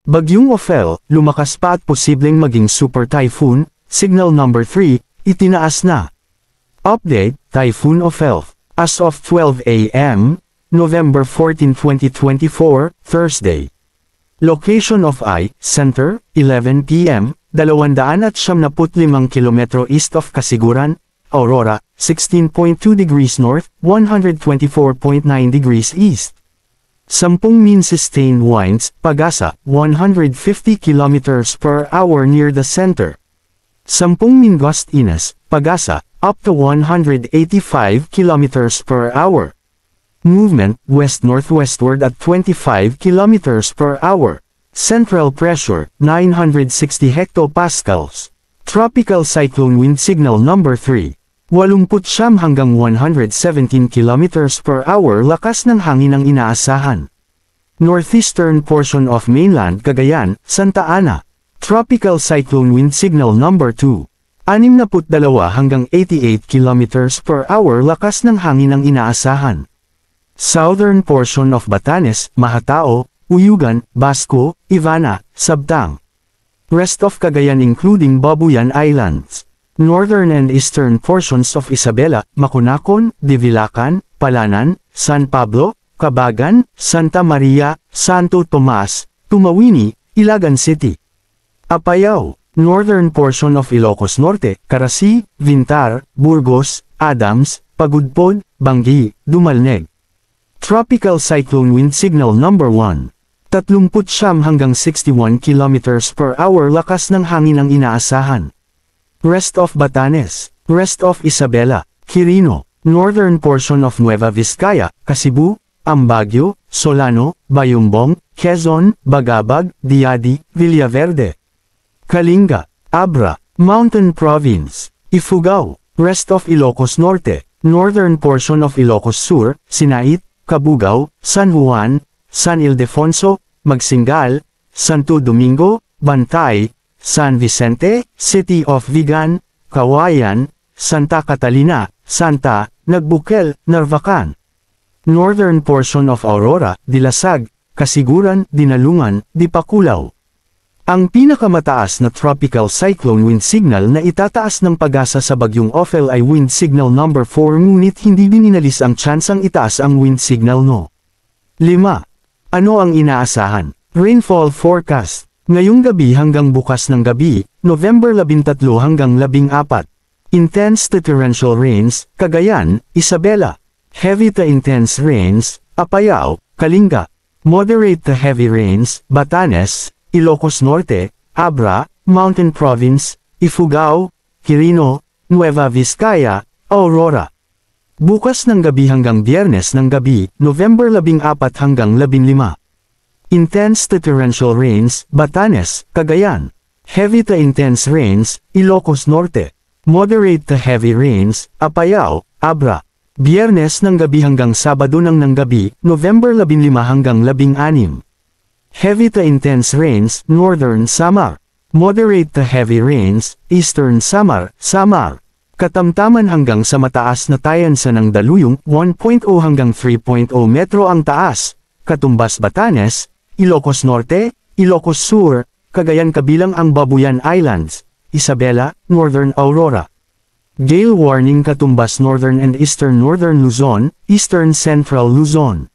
Bagyong Ophel, lumakas pa at posibleng maging super typhoon, signal number 3, itinaas na. Update, Typhoon Ophel. As of 12 a.m., November 14, 2024, Thursday. Location of center, 11 p.m., 275 km east of Kasiguran, Aurora, 16.2 degrees north, 124.9 degrees east. 10 mean sustained winds, Pagasa, 150 km per hour near the center. 10 mean gustiness, Pagasa, up to 185 km per hour. Movement, west-northwestward at 25 km per hour. Central pressure, 960 hectopascals. Tropical cyclone wind signal number 3. 89 hanggang 117 km per hour lakas ng hangin ang inaasahan. Northeastern portion of mainland Cagayan, Santa Ana. Tropical cyclone wind signal number 2. 62 hanggang 88 km per hour lakas ng hangin ang inaasahan. Southern portion of Batanes, Mahatao, Uyugan, Basco, Ivana, Sabtang. Rest of Cagayan including Babuyan Islands. Northern and eastern portions of Isabela, Macunacon, Divilacan, Palanan, San Pablo, Cabagan, Santa Maria, Santo Tomas, Tumawini, Ilagan City. Apayao, northern portion of Ilocos Norte, Carasi, Vintar, Burgos, Adams, Pagudpod, Bangi, Dumalneg. Tropical cyclone wind signal number 1. 39 hanggang 61 km per hour lakas ng hangin ang inaasahan. Rest of Batanes, rest of Isabela, Quirino, northern portion of Nueva Vizcaya, Kasibu, Ambagyo, Solano, Bayumbong, Quezon, Bagabag, Diadi, Villaverde. Kalinga, Abra, Mountain Province, Ifugao, rest of Ilocos Norte, northern portion of Ilocos Sur, Sinait, Cabugao, San Juan, San Ildefonso, Magsingal, Santo Domingo, Bantay, San Vicente, City of Vigan, Kawayan, Santa Catalina, Santa, Nagbukel, Narvacan. Northern portion of Aurora, Dilasag, Kasiguran, Dinalungan, Dipakulaw. Ang pinakamataas na tropical cyclone wind signal na itataas ng Pagasa sa Bagyong Ophel ay wind signal number 4 ngunit hindi din inalis ang tsansang itaas ang wind signal no. 5. Ano ang inaasahan? Rainfall forecast. Ngayong gabi hanggang bukas ng gabi, November 13 hanggang 14. Intense to torrential rains, Cagayan, Isabela. Heavy to intense rains, Apayao, Kalinga. Moderate to heavy rains, Batanes, Ilocos Norte, Abra, Mountain Province, Ifugao, Quirino, Nueva Vizcaya, Aurora. Bukas ng gabi hanggang Biyernes ng gabi, November 14 hanggang 15. Intense to torrential rains, Batanes, Cagayan. Heavy to intense rains, Ilocos Norte. Moderate to heavy rains, Apayao, Abra. Biyernes ng gabi hanggang Sabado ng gabi, November 15 hanggang 16. Heavy to intense rains, Northern Samar. Moderate to heavy rains, Eastern Samar, Samar. Katamtaman hanggang sa mataas na tayansa ng daluyong, 1.0 hanggang 3.0 metro ang taas. Katumbas Batanes, Ilocos Norte, Ilocos Sur, Cagayan kabilang ang Babuyan Islands, Isabela, Northern Aurora. Gale warning katumbas Northern and Eastern Northern Luzon, Eastern Central Luzon.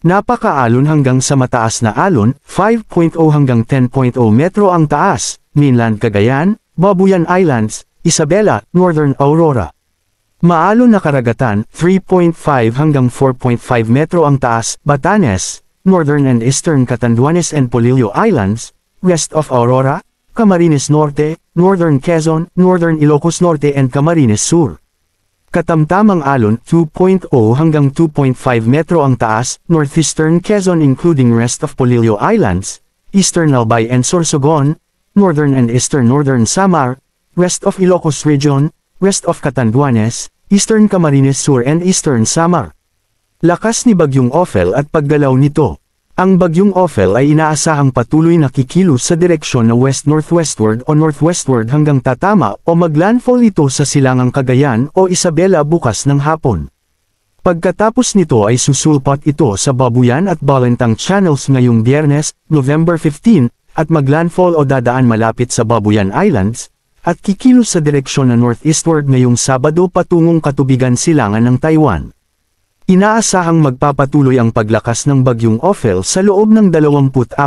Napakaalon hanggang sa mataas na alon, 5.0 hanggang 10.0 metro ang taas, mainland Cagayan, Babuyan Islands, Isabela, Northern Aurora. Maalon na karagatan, 3.5 hanggang 4.5 metro ang taas, Batanes, Northern and Eastern Catanduanes and Polillo Islands, West of Aurora, Camarines Norte, Northern Quezon, Northern Ilocos Norte and Camarines Sur. Katamtamang alon, 2.0 hanggang 2.5 metro ang taas, Northeastern Quezon including rest of Polillo Islands, Eastern Albay and Sorsogon, Northern and Eastern Northern Samar, rest of Ilocos Region, rest of Catanduanes, Eastern Camarines Sur and Eastern Samar. Lakas ni Bagyong Ophel at paggalaw nito. Ang Bagyong Ophel ay inaasahang patuloy na kikilos sa direksyon na west-northwestward o northwestward hanggang tatama o maglandfall ito sa silangang Cagayan o Isabela bukas ng hapon. Pagkatapos nito ay susulpot ito sa Babuyan at Balintang Channels ngayong Biyernes, November 15, at maglandfall o dadaan malapit sa Babuyan Islands, at kikilos sa direksyon na northeastward ngayong Sabado patungong katubigan silangan ng Taiwan. Inaasahang magpapatuloy ang paglakas ng bagyong Ophel sa loob ng 24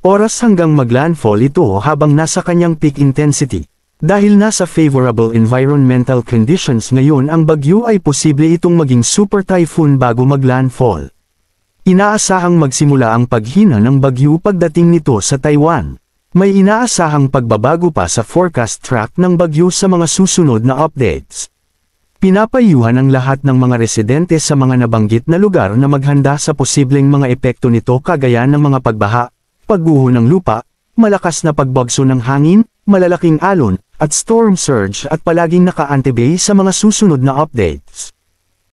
oras hanggang maglandfall ito habang nasa kanyang peak intensity. Dahil nasa favorable environmental conditions ngayon ang bagyo ay posible itong maging super typhoon bago maglandfall. Inaasahang magsimula ang paghina ng bagyo pagdating nito sa Taiwan. May inaasahang pagbabago pa sa forecast track ng bagyo sa mga susunod na updates. Pinapayuhan ang lahat ng mga residente sa mga nabanggit na lugar na maghanda sa posibleng mga epekto nito kagaya ng mga pagbaha, pagguho ng lupa, malakas na pagbagso ng hangin, malalaking alon, at storm surge at palaging naka-antibay sa mga susunod na updates.